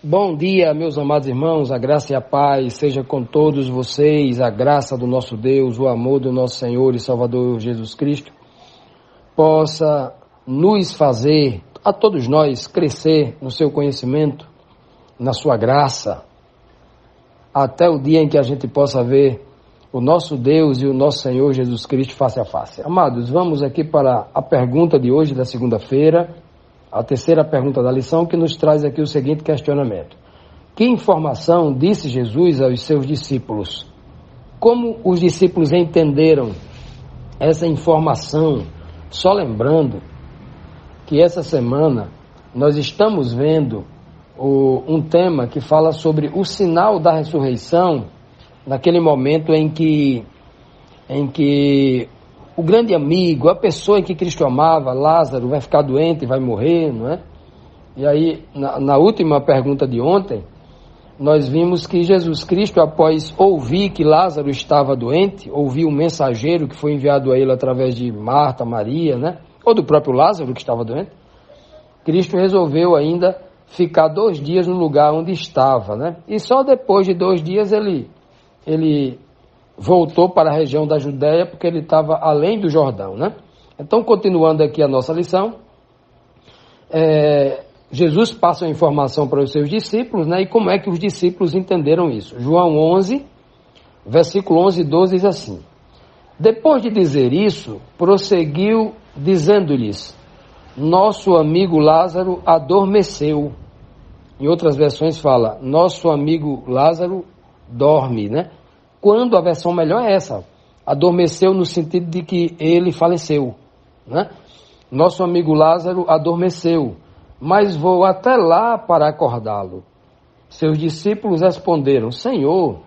Bom dia, meus amados irmãos, a graça e a paz seja com todos vocês, a graça do nosso Deus, o amor do nosso Senhor e Salvador Jesus Cristo, possa nos fazer, a todos nós, crescer no seu conhecimento, na sua graça, até o dia em que a gente possa ver o nosso Deus e o nosso Senhor Jesus Cristo face a face. Amados, vamos aqui para a pergunta de hoje, da segunda-feira, a terceira pergunta da lição, que nos traz aqui o seguinte questionamento. Que informação disse Jesus aos seus discípulos? Como os discípulos entenderam essa informação? Só lembrando que essa semana nós estamos vendo um tema que fala sobre o sinal da ressurreição, naquele momento em que o grande amigo, a pessoa em que Cristo amava, Lázaro, vai ficar doente, vai morrer, não é? E aí, na última pergunta de ontem, nós vimos que Jesus Cristo, após ouvir que Lázaro estava doente, ouviu um mensageiro que foi enviado a ele através de Marta, Maria, né? Ou do próprio Lázaro que estava doente, Cristo resolveu ainda ficar 2 dias no lugar onde estava, né? E só depois de 2 dias ele voltou para a região da Judéia, porque ele estava além do Jordão, né? Então, continuando aqui a nossa lição, Jesus passa a informação para os seus discípulos, né? E como é que os discípulos entenderam isso? João 11, versículo 11 e 12 diz assim: Depois de dizer isso, prosseguiu dizendo-lhes, nosso amigo Lázaro adormeceu. Em outras versões fala, nosso amigo Lázaro dorme, né? Quando a versão melhor é essa, adormeceu no sentido de que ele faleceu, né? Nosso amigo Lázaro adormeceu, mas vou até lá para acordá-lo. Seus discípulos responderam, Senhor,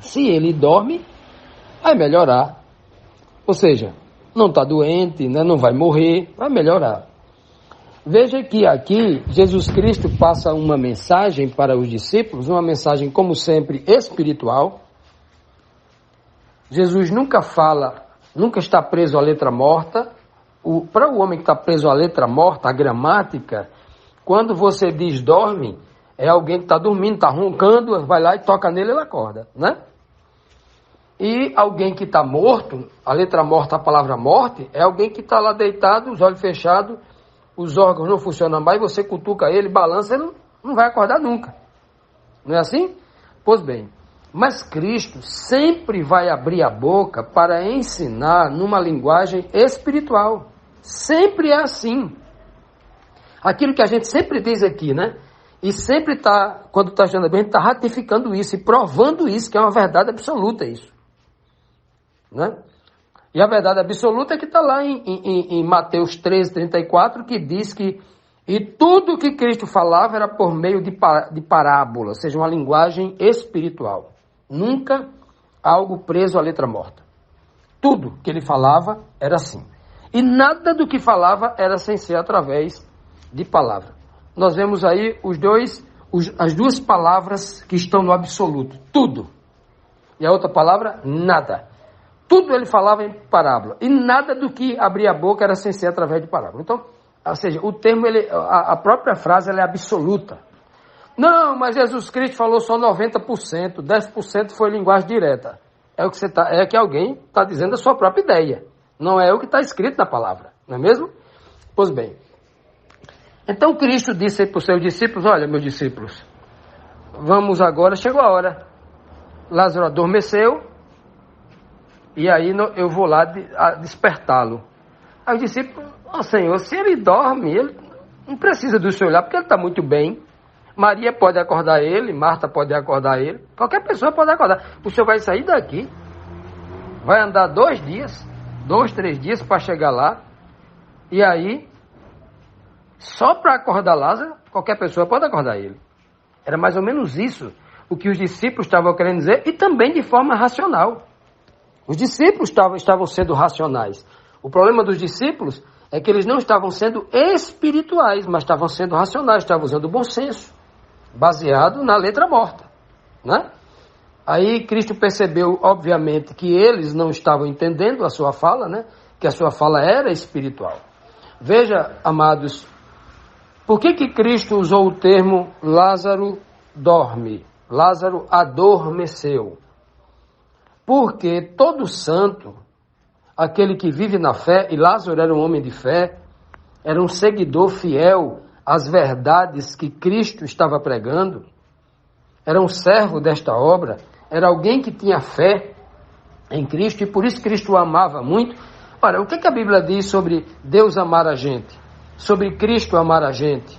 se ele dorme, vai melhorar. Ou seja, não está doente, né? Não vai morrer, vai melhorar. Veja que aqui Jesus Cristo passa uma mensagem para os discípulos, uma mensagem como sempre espiritual. Jesus nunca fala, nunca está preso à letra morta. Para o homem que está preso à letra morta, a gramática, quando você diz dorme, é alguém que está dormindo, está roncando, vai lá e toca nele e ele acorda, né? E alguém que está morto, a letra morta, a palavra morte, é alguém que está lá deitado, os olhos fechados, os órgãos não funcionam mais, você cutuca ele, balança, ele não vai acordar nunca. Não é assim? Pois bem, mas Cristo sempre vai abrir a boca para ensinar numa linguagem espiritual. Sempre é assim. Aquilo que a gente sempre diz aqui, né? E sempre está, quando está achando bem, a gente está ratificando isso e provando isso, que é uma verdade absoluta isso. Né? E a verdade absoluta é que está lá em Mateus 13:34, que diz que e tudo que Cristo falava era por meio de parábola, ou seja, uma linguagem espiritual. Nunca algo preso à letra morta. Tudo que ele falava era assim. E nada do que falava era sem ser através de palavra. Nós vemos aí as duas palavras que estão no absoluto. Tudo. E a outra palavra, nada. Tudo ele falava em parábola. E nada do que abria a boca era sem ser através de parábola. Então, ou seja, o termo, a própria frase ela é absoluta. Não, mas Jesus Cristo falou só 90%, 10% foi linguagem direta. É que alguém está dizendo a sua própria ideia. Não é o que está escrito na palavra, não é mesmo? Pois bem. Então Cristo disse para os seus discípulos, olha, meus discípulos, vamos agora, chegou a hora. Lázaro adormeceu, e aí eu vou lá despertá-lo. Aí os discípulos, Senhor, se ele dorme, ele não precisa do seu olhar, porque ele está muito bem. Maria pode acordar ele, Marta pode acordar ele, qualquer pessoa pode acordar. O senhor vai sair daqui, vai andar 2 dias, 2, 3 dias para chegar lá, e aí, só para acordar Lázaro, qualquer pessoa pode acordar ele. Era mais ou menos isso o que os discípulos estavam querendo dizer, e também de forma racional. Os discípulos estavam sendo racionais. O problema dos discípulos é que eles não estavam sendo espirituais, mas estavam sendo racionais, estavam usando o bom senso, baseado na letra morta, né? Aí Cristo percebeu, obviamente, que eles não estavam entendendo a sua fala, né? Que a sua fala era espiritual. Veja, amados, Por que Cristo usou o termo Lázaro dorme? Lázaro adormeceu. Porque todo santo, aquele que vive na fé, e Lázaro era um homem de fé, era um seguidor fiel às verdades que Cristo estava pregando, era um servo desta obra, era alguém que tinha fé em Cristo, e por isso Cristo o amava muito. Ora, o que a Bíblia diz sobre Deus amar a gente? Sobre Cristo amar a gente?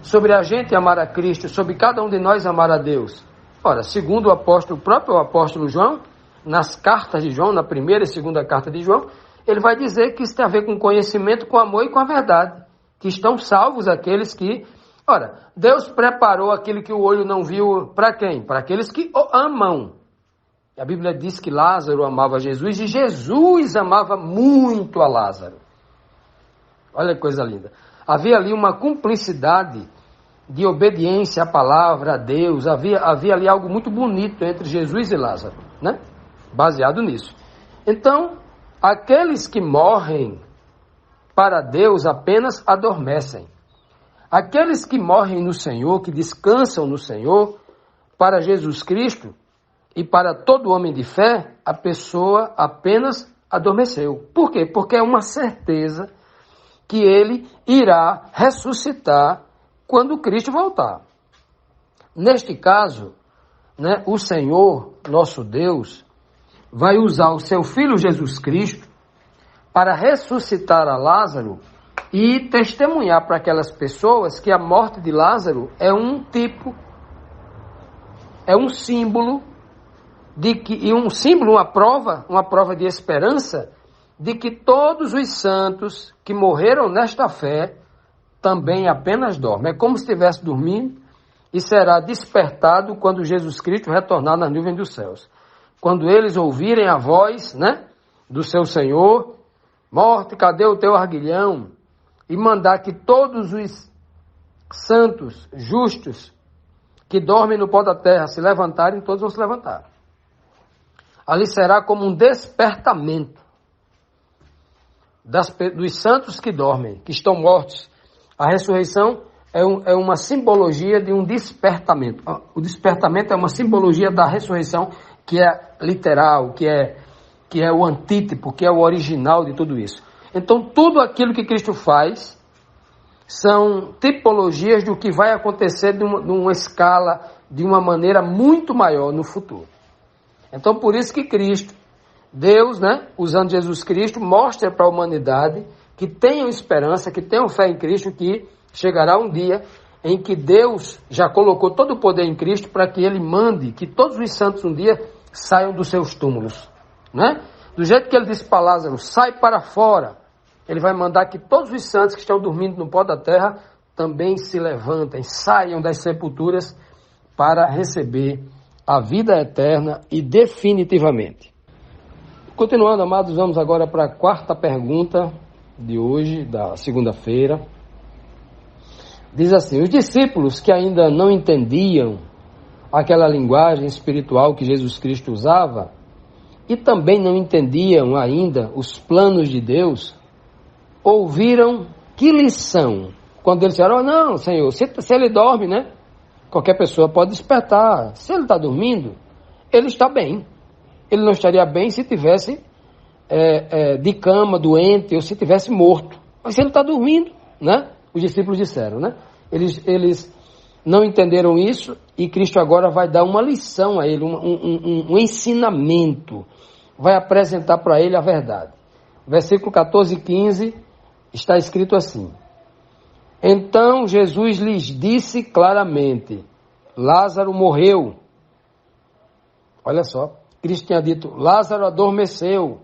Sobre a gente amar a Cristo? Sobre cada um de nós amar a Deus? Ora, segundo o próprio apóstolo João, nas cartas de João, na primeira e segunda carta de João, ele vai dizer que isso tem a ver com conhecimento, com amor e com a verdade. Que estão salvos aqueles que... Ora, Deus preparou aquele que o olho não viu para quem? Para aqueles que o amam. A Bíblia diz que Lázaro amava Jesus e Jesus amava muito a Lázaro. Olha que coisa linda. Havia ali uma cumplicidade de obediência à palavra, a Deus. Havia ali algo muito bonito entre Jesus e Lázaro, né? Baseado nisso. Então, aqueles que morrem para Deus apenas adormecem. Aqueles que morrem no Senhor, que descansam no Senhor, para Jesus Cristo e para todo homem de fé, a pessoa apenas adormeceu. Por quê? Porque é uma certeza que ele irá ressuscitar quando Cristo voltar. Neste caso, né, o Senhor, nosso Deus, vai usar o seu Filho Jesus Cristo para ressuscitar a Lázaro e testemunhar para aquelas pessoas que a morte de Lázaro é um tipo, é um símbolo uma prova de esperança de que todos os santos que morreram nesta fé também apenas dormem. É como se estivesse dormindo e será despertado quando Jesus Cristo retornar nas nuvens dos céus. Quando eles ouvirem a voz, né, do seu Senhor, morte, cadê o teu arguilhão? E mandar que todos os santos, justos, que dormem no pó da terra, se levantarem, todos vão se levantar. Ali será como um despertamento dos santos que dormem, que estão mortos. A ressurreição é uma simbologia de um despertamento. O despertamento é uma simbologia da ressurreição, que é literal, que é o antítipo, que é o original de tudo isso. Então, tudo aquilo que Cristo faz são tipologias do que vai acontecer de uma escala, de uma maneira muito maior no futuro. Então, por isso que Cristo, Deus, né, usando Jesus Cristo, mostra para a humanidade que tenham esperança, que tenham fé em Cristo, que chegará um dia em que Deus já colocou todo o poder em Cristo para que Ele mande que todos os santos um dia saiam dos seus túmulos, né? Do jeito que Ele disse para Lázaro, sai para fora, Ele vai mandar que todos os santos que estão dormindo no pó da terra também se levantem, saiam das sepulturas para receber a vida eterna e definitivamente. Continuando, amados, vamos agora para a quarta pergunta de hoje, da segunda-feira. Diz assim: os discípulos que ainda não entendiam aquela linguagem espiritual que Jesus Cristo usava e também não entendiam ainda os planos de Deus, ouviram que lição? Quando eles disseram, não, Senhor, se ele dorme, né? Qualquer pessoa pode despertar. Se ele está dormindo, ele está bem. Ele não estaria bem se tivesse de cama, doente, ou se tivesse morto. Mas se ele está dormindo, né? Os discípulos disseram, né? Eles não entenderam isso e Cristo agora vai dar uma lição a ele, um ensinamento. Vai apresentar para ele a verdade. Versículo 14 e 15 está escrito assim: então Jesus lhes disse claramente, Lázaro morreu. Olha só, Cristo tinha dito, Lázaro adormeceu.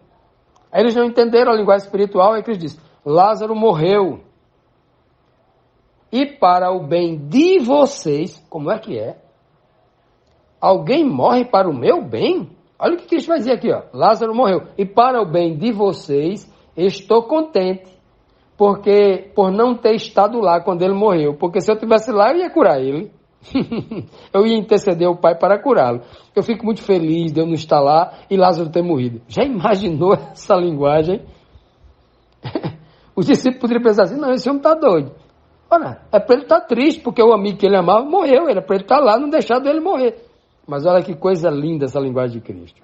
Aí eles não entenderam a linguagem espiritual, aí Cristo disse, Lázaro morreu. E para o bem de vocês, como é que é? Alguém morre para o meu bem? Olha o que Cristo vai dizer aqui, ó. Lázaro morreu. E para o bem de vocês, estou contente. Porque, por não ter estado lá quando ele morreu. Porque se eu estivesse lá, eu ia curar ele. Eu ia interceder ao Pai para curá-lo. Eu fico muito feliz de eu não estar lá e Lázaro ter morrido. Já imaginou essa linguagem? Os discípulos poderiam pensar assim, não, esse homem está doido. Ora, é para ele estar triste, porque o amigo que ele amava morreu, era para ele estar lá, não deixar dele morrer. Mas olha que coisa linda essa linguagem de Cristo.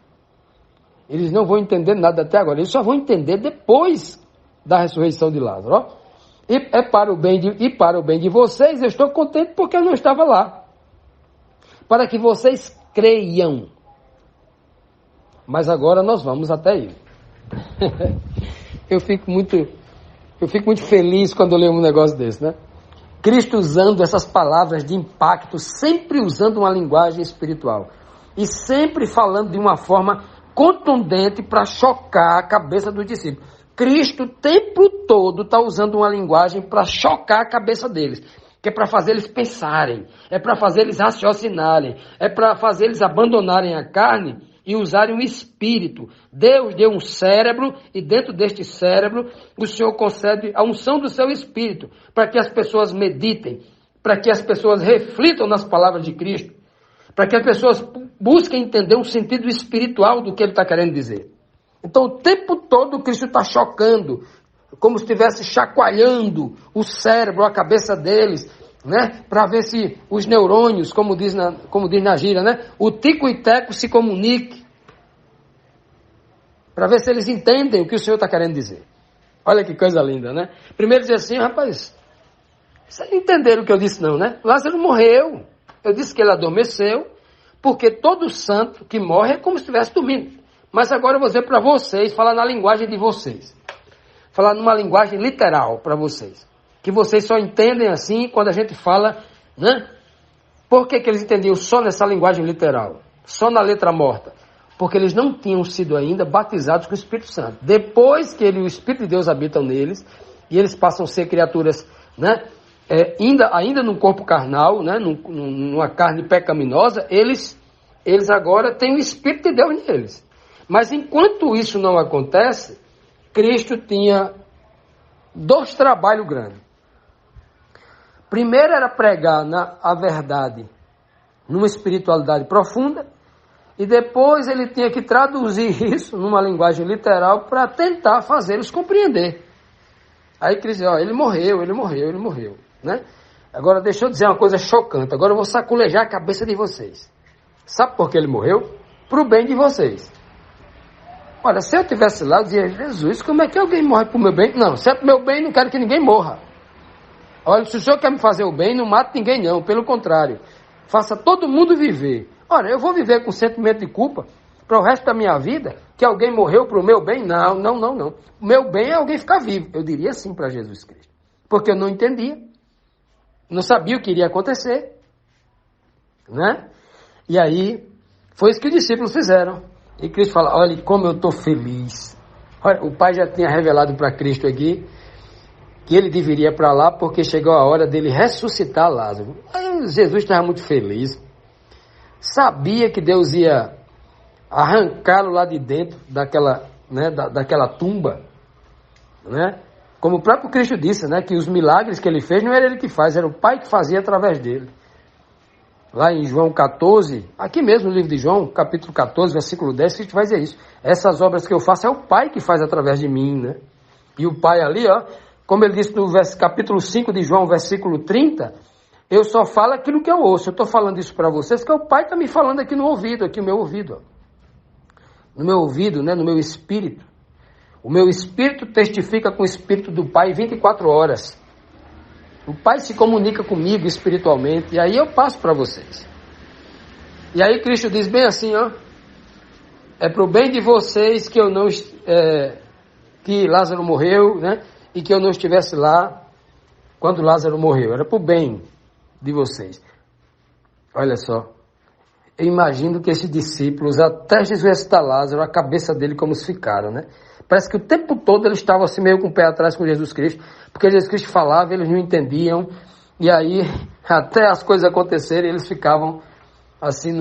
Eles não vão entender nada até agora, eles só vão entender depois da ressurreição de Lázaro. Ó. E para o bem de vocês, eu estou contente porque eu não estava lá. Para que vocês creiam. Mas agora nós vamos até ele. Eu fico muito feliz quando eu leio um negócio desse, né? Cristo usando essas palavras de impacto, sempre usando uma linguagem espiritual. E sempre falando de uma forma contundente para chocar a cabeça dos discípulos. Cristo o tempo todo está usando uma linguagem para chocar a cabeça deles. Que é para fazer eles pensarem, é para fazer eles raciocinarem, é para fazer eles abandonarem a carne e usarem o espírito. Deus deu um cérebro e dentro deste cérebro o Senhor concede a unção do seu espírito para que as pessoas meditem, para que as pessoas reflitam nas palavras de Cristo, para que as pessoas busquem entender o sentido espiritual do que ele está querendo dizer. Então o tempo todo Cristo está chocando, como se estivesse chacoalhando o cérebro, a cabeça deles, né? Para ver se os neurônios, como diz na gíria, né? O tico e teco se comuniquem. Para ver se eles entendem o que o Senhor está querendo dizer. Olha que coisa linda, né? Primeiro diz assim, rapaz, vocês não entenderam o que eu disse não, né? Lázaro morreu. Eu disse que ele adormeceu, porque todo santo que morre é como se estivesse dormindo. Mas agora eu vou dizer para vocês, falar na linguagem de vocês. Falar numa linguagem literal para vocês. Que vocês só entendem assim quando a gente fala, né? Por que eles entendiam só nessa linguagem literal? Só na letra morta? Porque eles não tinham sido ainda batizados com o Espírito Santo. Depois que o Espírito de Deus habita neles, e eles passam a ser criaturas, né? Ainda num corpo carnal, né? Numa carne pecaminosa, eles agora têm o Espírito de Deus neles. Mas enquanto isso não acontece, Cristo tinha 2 trabalhos grandes. Primeiro era pregar a verdade numa espiritualidade profunda, e depois ele tinha que traduzir isso numa linguagem literal para tentar fazê-los compreender. Aí Cristo disse, ele morreu, né? Agora deixa eu dizer uma coisa chocante, agora eu vou saculejar a cabeça de vocês. Sabe por que ele morreu? Para o bem de vocês. Olha, se eu estivesse lá, eu dizia, Jesus, como é que alguém morre por meu bem? Não, se é para o meu bem, não quero que ninguém morra. Olha, se o Senhor quer me fazer o bem, não mate ninguém não, pelo contrário. Faça todo mundo viver. Olha, eu vou viver com sentimento de culpa para o resto da minha vida, que alguém morreu para o meu bem? Não. O meu bem é alguém ficar vivo. Eu diria assim para Jesus Cristo. Porque eu não entendia. Não sabia o que iria acontecer. Né? E aí, foi isso que os discípulos fizeram. E Cristo fala, olha como eu estou feliz. Olha, o Pai já tinha revelado para Cristo aqui que ele deveria para lá porque chegou a hora dele ressuscitar Lázaro. Aí Jesus estava muito feliz. Sabia que Deus ia arrancá-lo lá de dentro daquela, né, daquela tumba. Né? Como o próprio Cristo disse, né, que os milagres que ele fez não era ele que faz, era o Pai que fazia através dele. Lá em João 14, aqui mesmo no livro de João, capítulo 14, versículo 10, Cristo vai dizer isso. Essas obras que eu faço é o Pai que faz através de mim, né? E o Pai ali, ó, como ele disse no capítulo 5 de João, versículo 30, eu só falo aquilo que eu ouço. Eu estou falando isso para vocês, que o Pai está me falando aqui no ouvido, aqui no meu ouvido. Ó. No meu ouvido, né, no meu espírito. O meu espírito testifica com o espírito do Pai 24 horas. O Pai se comunica comigo espiritualmente, e aí eu passo para vocês. E aí Cristo diz bem assim, ó, é para o bem de vocês que eu não que Lázaro morreu, né? E que eu não estivesse lá quando Lázaro morreu. Era para o bem de vocês. Olha só, eu imagino que esses discípulos, até Jesus ressuscitar Lázaro, a cabeça dele como se ficaram, né? Parece que o tempo todo eles estavam assim meio com o pé atrás com Jesus Cristo, porque Jesus Cristo falava, eles não entendiam, e aí até as coisas acontecerem, eles ficavam assim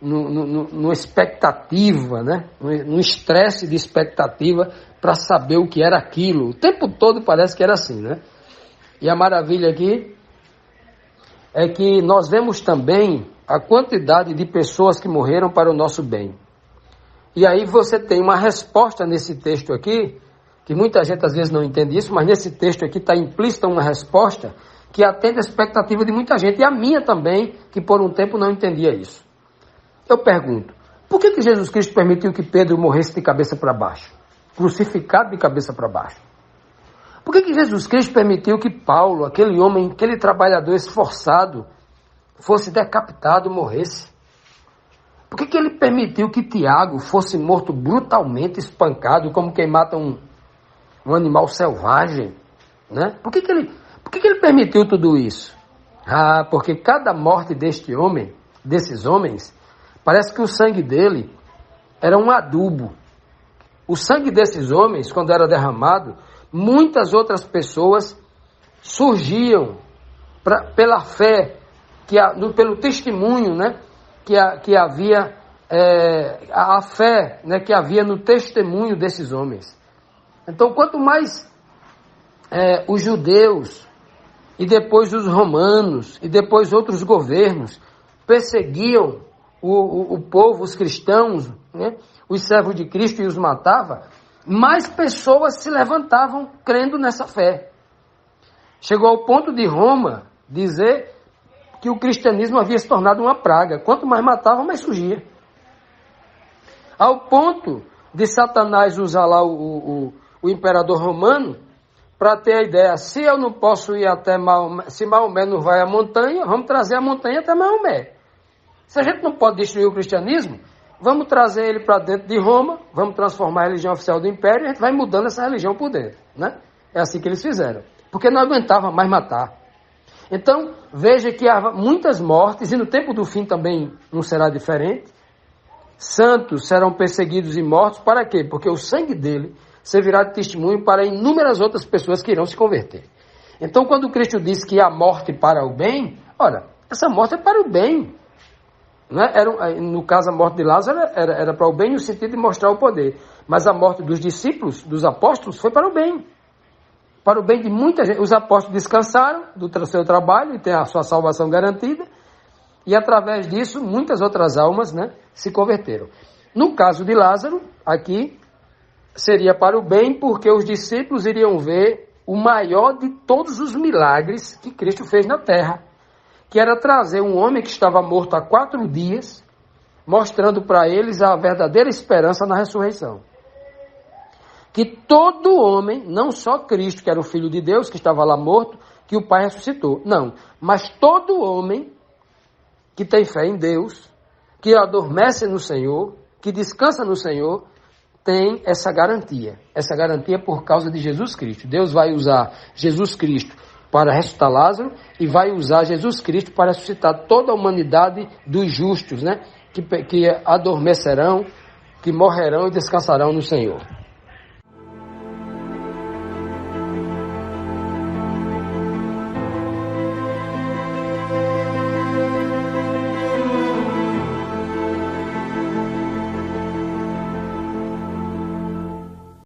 numa expectativa, né? Num estresse de expectativa para saber o que era aquilo. O tempo todo parece que era assim, né? E a maravilha aqui é que nós vemos também a quantidade de pessoas que morreram para o nosso bem. E aí você tem uma resposta nesse texto aqui, que muita gente às vezes não entende isso, mas nesse texto aqui está implícita uma resposta que atende a expectativa de muita gente, e a minha também, que por um tempo não entendia isso. Eu pergunto, por que Jesus Cristo permitiu que Pedro morresse de cabeça para baixo? Crucificado de cabeça para baixo? Por que Jesus Cristo permitiu que Paulo, aquele homem, aquele trabalhador esforçado, fosse decapitado, morresse? Por que ele permitiu que Tiago fosse morto brutalmente, espancado, como quem mata um animal selvagem? Né? Por que ele permitiu tudo isso? Porque cada morte deste homem, desses homens, parece que o sangue dele era um adubo. O sangue desses homens, quando era derramado, muitas outras pessoas surgiam pela fé, pelo testemunho, né, que havia, a fé, né, que havia no testemunho desses homens. Então, quanto mais os judeus, e depois os romanos, e depois outros governos, perseguiam o povo, os cristãos, né, os servos de Cristo, e os matava, mais pessoas se levantavam crendo nessa fé. Chegou ao ponto de Roma dizer que o cristianismo havia se tornado uma praga. Quanto mais matavam, mais surgia. Ao ponto de Satanás usar lá o imperador romano para ter a ideia, se eu não posso ir até Maomé, se Maomé não vai à montanha, vamos trazer a montanha até Maomé. Se a gente não pode destruir o cristianismo, vamos trazer ele para dentro de Roma, vamos transformar a religião oficial do império, e a gente vai mudando essa religião por dentro, né? É assim que eles fizeram, porque não aguentava mais matar. Então, veja que há muitas mortes, e no tempo do fim também não será diferente. Santos serão perseguidos e mortos, para quê? Porque o sangue dele servirá de testemunho para inúmeras outras pessoas que irão se converter. Então, quando Cristo diz que há morte para o bem, ora, essa morte é para o bem. Né? No caso, a morte de Lázaro era para o bem no sentido de mostrar o poder. Mas a morte dos discípulos, dos apóstolos, foi para o bem. Para o bem de muita gente. Os apóstolos descansaram do seu trabalho e têm a sua salvação garantida. E através disso, muitas outras almas, né, se converteram. No caso de Lázaro, aqui, seria para o bem, porque os discípulos iriam ver o maior de todos os milagres que Cristo fez na terra, que era trazer um homem que estava morto há 4 dias, mostrando para eles a verdadeira esperança na ressurreição. Que todo homem, não só Cristo, que era o Filho de Deus, que estava lá morto, que o Pai ressuscitou. Não, mas todo homem que tem fé em Deus, que adormece no Senhor, que descansa no Senhor, tem essa garantia. Essa garantia por causa de Jesus Cristo. Deus vai usar Jesus Cristo para ressuscitar Lázaro e vai usar Jesus Cristo para ressuscitar toda a humanidade dos justos, né? Que adormecerão, que morrerão e descansarão no Senhor.